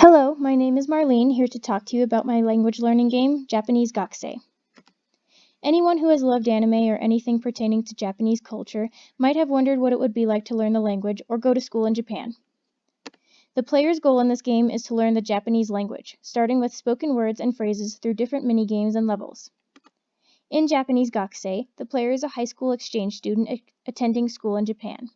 Hello, my name is Marlene, here to talk to you about my language learning game, Japanese Gakusei. Anyone who has loved anime or anything pertaining to Japanese culture might have wondered what it would be like to learn the language or go to school in Japan. The player's goal in this game is to learn the Japanese language, starting with spoken words and phrases through different mini-games and levels. In Japanese Gakusei, the player is a high school exchange student attending school in Japan.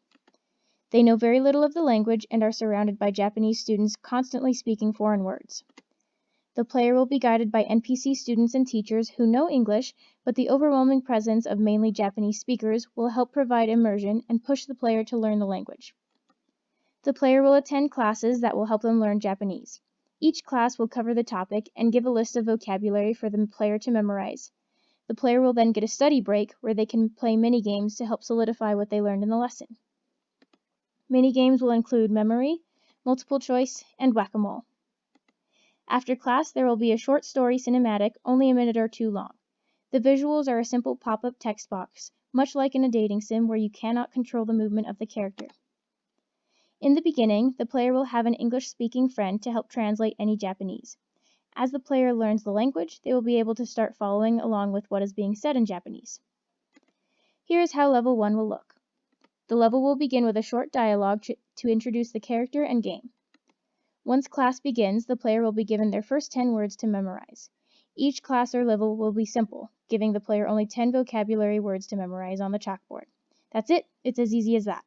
They know very little of the language and are surrounded by Japanese students constantly speaking foreign words. The player will be guided by NPC students and teachers who know English, but the overwhelming presence of mainly Japanese speakers will help provide immersion and push the player to learn the language. The player will attend classes that will help them learn Japanese. Each class will cover the topic and give a list of vocabulary for the player to memorize. The player will then get a study break where they can play mini-games to help solidify what they learned in the lesson. Mini-games will include memory, multiple choice, and whack-a-mole. After class, there will be a short story cinematic, only a minute or two long. The visuals are a simple pop-up text box, much like in a dating sim where you cannot control the movement of the character. In the beginning, the player will have an English-speaking friend to help translate any Japanese. As the player learns the language, they will be able to start following along with what is being said in Japanese. Here is how level 1 will look. The level will begin with a short dialogue to introduce the character and game. Once class begins, the player will be given their first 10 words to memorize. Each class or level will be simple, giving the player only 10 vocabulary words to memorize on the chalkboard. That's it, it's as easy as that.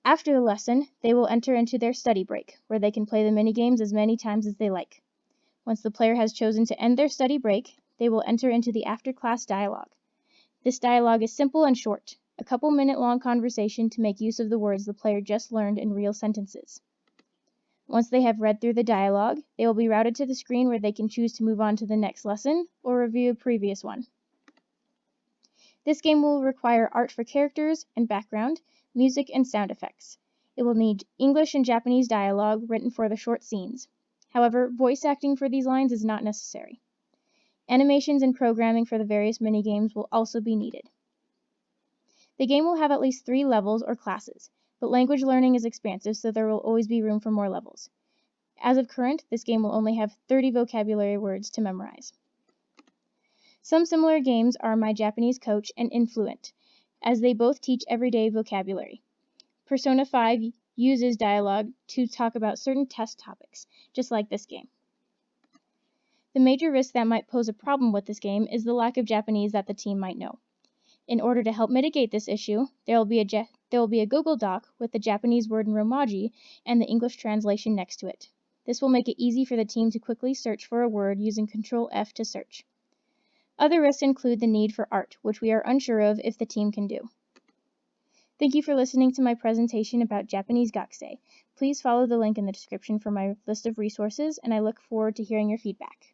After the lesson, they will enter into their study break, where they can play the mini-games as many times as they like. Once the player has chosen to end their study break, they will enter into the after-class dialogue. This dialogue is simple and short, a couple-minute-long conversation to make use of the words the player just learned in real sentences. Once they have read through the dialogue, they will be routed to the screen where they can choose to move on to the next lesson or review a previous one. This game will require art for characters and background, music and sound effects. It will need English and Japanese dialogue written for the short scenes. However, voice acting for these lines is not necessary. Animations and programming for the various minigames will also be needed. The game will have at least 3 levels or classes, but language learning is expansive, so there will always be room for more levels. As of current, this game will only have 30 vocabulary words to memorize. Some similar games are My Japanese Coach and Influent, as they both teach everyday vocabulary. Persona 5 uses dialogue to talk about certain test topics, just like this game. The major risk that might pose a problem with this game is the lack of Japanese that the team might know. In order to help mitigate this issue, there will be a Google Doc with the Japanese word in Romaji and the English translation next to it. This will make it easy for the team to quickly search for a word using Control F to search. Other risks include the need for art, which we are unsure of if the team can do. Thank you for listening to my presentation about Japanese Gakusei. Please follow the link in the description for my list of resources, and I look forward to hearing your feedback.